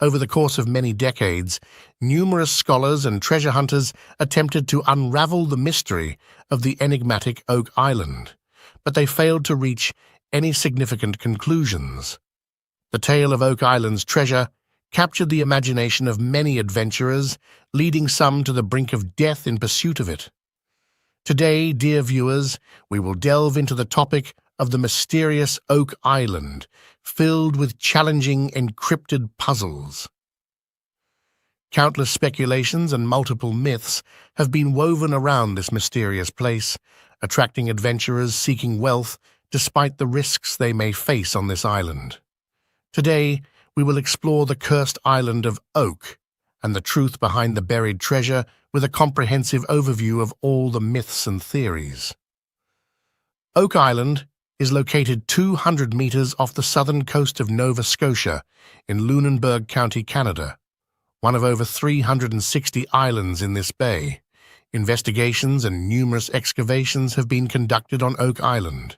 Over the course of many decades, numerous scholars and treasure hunters attempted to unravel the mystery of the enigmatic Oak Island, but they failed to reach any significant conclusions. The tale of Oak Island's treasure captured the imagination of many adventurers, leading some to the brink of death in pursuit of it. Today, dear viewers, we will delve into the topic of the mysterious Oak Island, filled with challenging encrypted puzzles. Countless speculations and multiple myths have been woven around this mysterious place, attracting adventurers seeking wealth despite the risks they may face on this island. Today, we will explore the cursed island of Oak and the truth behind the buried treasure with a comprehensive overview of all the myths and theories. Oak Island is located 200 meters off the southern coast of Nova Scotia in Lunenburg County, Canada, one of over 360 islands in this bay. Investigations and numerous excavations have been conducted on Oak Island.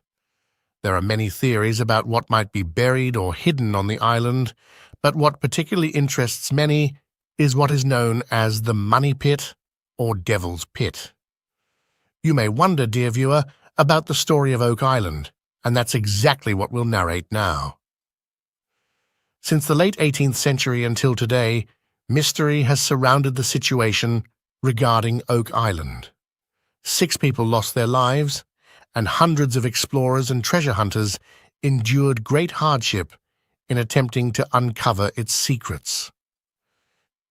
There are many theories about what might be buried or hidden on the island, but what particularly interests many is what is known as the Money Pit or Devil's Pit. You may wonder, dear viewer, about the story of Oak Island, and that's exactly what we'll narrate now. Since the late 18th century until today, mystery has surrounded the situation regarding Oak Island. 6 people lost their lives, and hundreds of explorers and treasure hunters endured great hardship in attempting to uncover its secrets.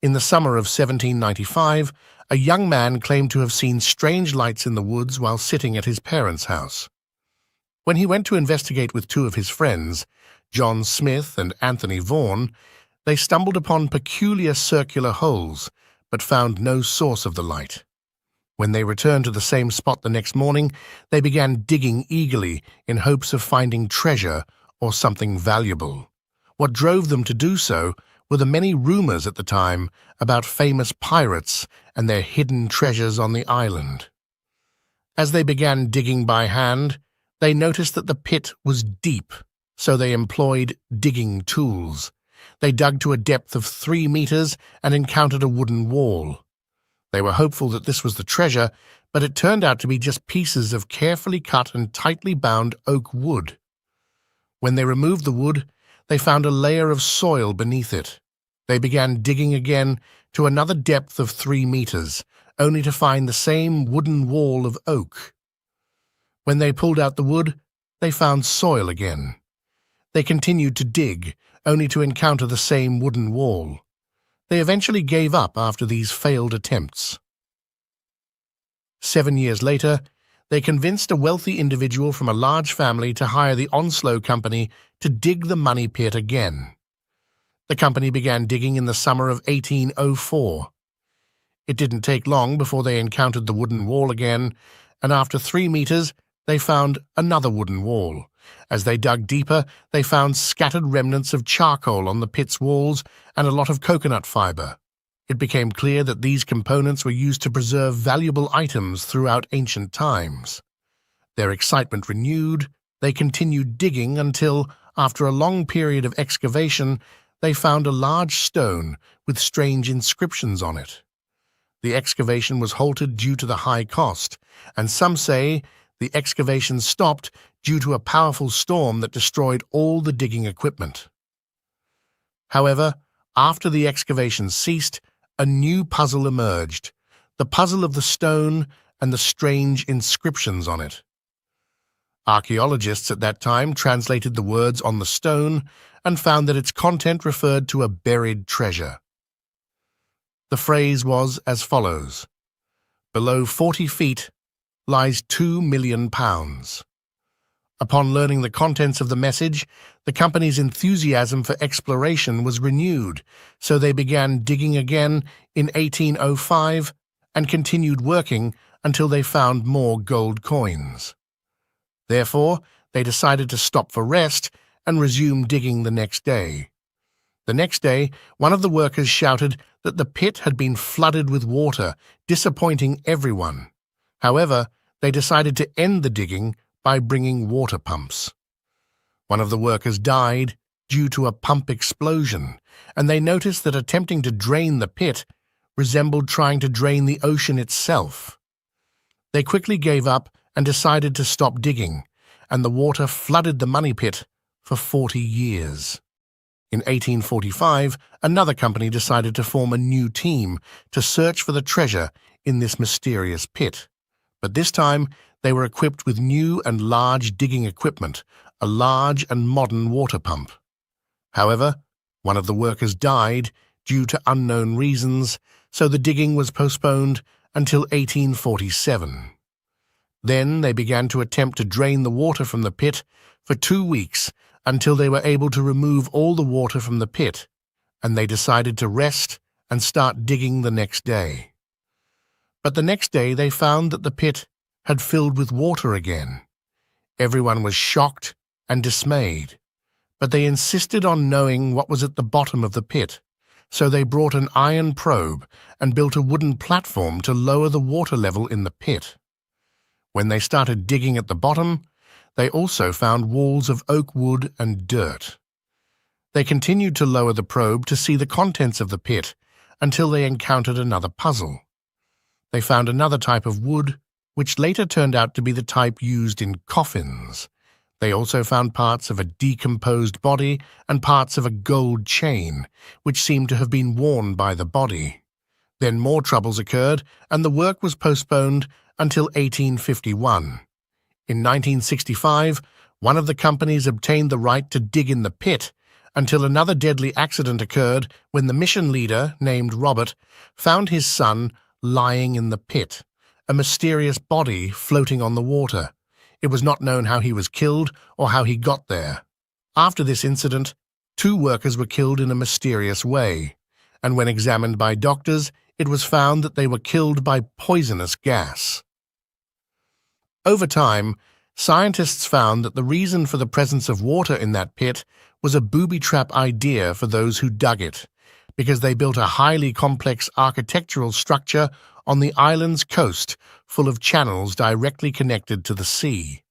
In the summer of 1795, a young man claimed to have seen strange lights in the woods while sitting at his parents' house. When he went to investigate with 2 of his friends, John Smith and Anthony Vaughan, they stumbled upon peculiar circular holes, but found no source of the light. When they returned to the same spot the next morning, they began digging eagerly in hopes of finding treasure or something valuable. What drove them to do so were the many rumors at the time about famous pirates and their hidden treasures on the island. As they began digging by hand, they noticed that the pit was deep, so they employed digging tools. They dug to a depth of 3 meters and encountered a wooden wall. They were hopeful that this was the treasure, but it turned out to be just pieces of carefully cut and tightly bound oak wood. When they removed the wood, they found a layer of soil beneath it. They began digging again to another depth of 3 meters, only to find the same wooden wall of oak. When they pulled out the wood, they found soil again. They continued to dig, only to encounter the same wooden wall. They eventually gave up after these failed attempts. 7 years later, they convinced a wealthy individual from a large family to hire the Onslow Company to dig the Money Pit again. The company began digging in the summer of 1804. It didn't take long before they encountered the wooden wall again, and after 3 meters, they found another wooden wall. As they dug deeper, they found scattered remnants of charcoal on the pit's walls and a lot of coconut fiber. It became clear that these components were used to preserve valuable items throughout ancient times. Their excitement renewed, they continued digging until, after a long period of excavation, they found a large stone with strange inscriptions on it. The excavation was halted due to the high cost, and some say the excavation stopped due to a powerful storm that destroyed all the digging equipment. However, after the excavation ceased, a new puzzle emerged, the puzzle of the stone and the strange inscriptions on it. Archaeologists at that time translated the words on the stone and found that its content referred to a buried treasure. The phrase was as follows: "Below 40 feet lies £2 million. Upon learning the contents of the message, the company's enthusiasm for exploration was renewed, so they began digging again in 1805 and continued working until they found more gold coins. Therefore, they decided to stop for rest and resume digging the next day. The next day, one of the workers shouted that the pit had been flooded with water, disappointing everyone. However, they decided to end the digging by bringing water pumps. One of the workers died due to a pump explosion, and they noticed that attempting to drain the pit resembled trying to drain the ocean itself. They quickly gave up and decided to stop digging, and the water flooded the money pit for 40 years. In 1845, another company decided to form a new team to search for the treasure in this mysterious pit. But this time, they were equipped with new and large digging equipment, a large and modern water pump. However, one of the workers died due to unknown reasons, so the digging was postponed until 1847. Then they began to attempt to drain the water from the pit for 2 weeks until they were able to remove all the water from the pit, and they decided to rest and start digging the next day. But the next day they found that the pit had filled with water again. Everyone was shocked and dismayed, but they insisted on knowing what was at the bottom of the pit, so they brought an iron probe and built a wooden platform to lower the water level in the pit. When they started digging at the bottom, they also found walls of oak wood and dirt. They continued to lower the probe to see the contents of the pit until they encountered another puzzle. They found another type of wood, which later turned out to be the type used in coffins. They also found parts of a decomposed body and parts of a gold chain, which seemed to have been worn by the body. Then more troubles occurred, and the work was postponed until 1851. In 1965, one of the companies obtained the right to dig in the pit until another deadly accident occurred when the mission leader, named Robert, found his son lying in the pit, a mysterious body floating on the water. It was not known how he was killed or how he got there. After this incident, 2 workers were killed in a mysterious way, and when examined by doctors, it was found that they were killed by poisonous gas. Over time, scientists found that the reason for the presence of water in that pit was a booby-trap idea for those who dug it, because they built a highly complex architectural structure on the island's coast full of channels directly connected to the sea.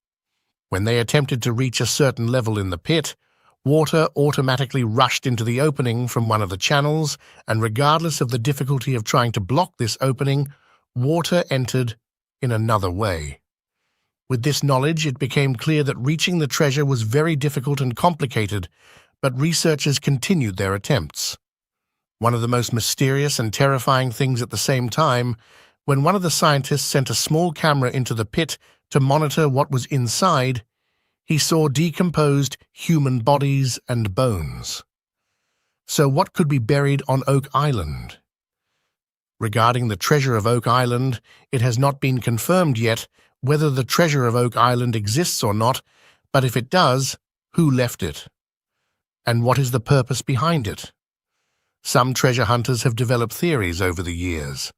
When they attempted to reach a certain level in the pit, water automatically rushed into the opening from one of the channels, and regardless of the difficulty of trying to block this opening, water entered in another way. With this knowledge, it became clear that reaching the treasure was very difficult and complicated, but researchers continued their attempts. One of the most mysterious and terrifying things at the same time, when one of the scientists sent a small camera into the pit to monitor what was inside, he saw decomposed human bodies and bones. So what could be buried on Oak Island? Regarding the treasure of Oak Island, it has not been confirmed yet whether the treasure of Oak Island exists or not, but if it does, who left it? And what is the purpose behind it? Some treasure hunters have developed theories over the years.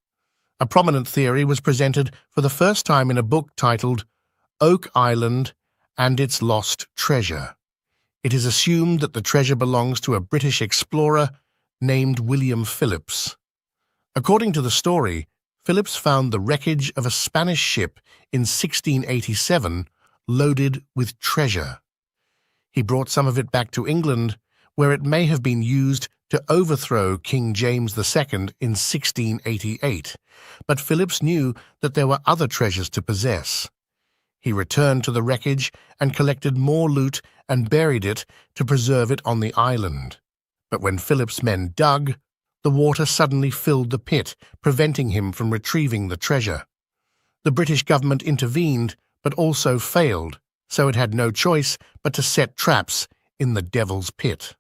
A prominent theory was presented for the first time in a book titled Oak Island and Its Lost Treasure. It is assumed that the treasure belongs to a British explorer named William Phillips. According to the story, Phillips found the wreckage of a Spanish ship in 1687 loaded with treasure. He brought some of it back to England, where it may have been used to overthrow King James II in 1688, but Phillips knew that there were other treasures to possess. He returned to the wreckage and collected more loot and buried it to preserve it on the island. But when Phillips' men dug, the water suddenly filled the pit, preventing him from retrieving the treasure. The British government intervened, but also failed, so it had no choice but to set traps in the Devil's Pit.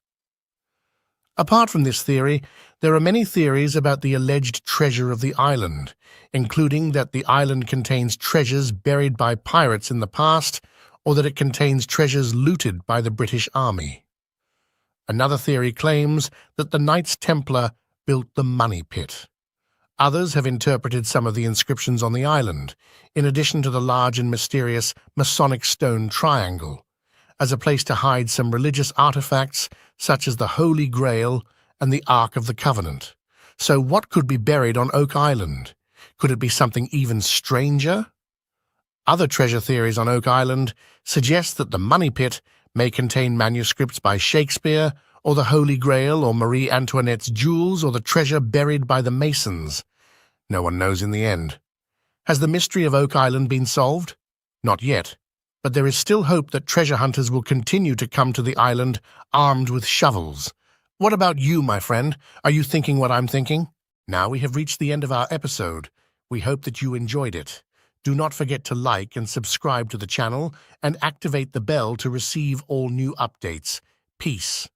Apart from this theory, there are many theories about the alleged treasure of the island, including that the island contains treasures buried by pirates in the past, or that it contains treasures looted by the British Army. Another theory claims that the Knights Templar built the money pit. Others have interpreted some of the inscriptions on the island, in addition to the large and mysterious Masonic stone triangle, as a place to hide some religious artifacts such as the Holy Grail and the Ark of the Covenant. So what could be buried on Oak Island? Could it be something even stranger? Other treasure theories on Oak Island suggest that the money pit may contain manuscripts by Shakespeare or the Holy Grail, or Marie Antoinette's jewels, or the treasure buried by the Masons? No one knows in the end. Has the mystery of Oak Island been solved? Not yet, but there is still hope that treasure hunters will continue to come to the island armed with shovels. What about you, my friend? Are you thinking what I'm thinking? Now we have reached the end of our episode. We hope that you enjoyed it. Do not forget to like and subscribe to the channel and activate the bell to receive all new updates. Peace.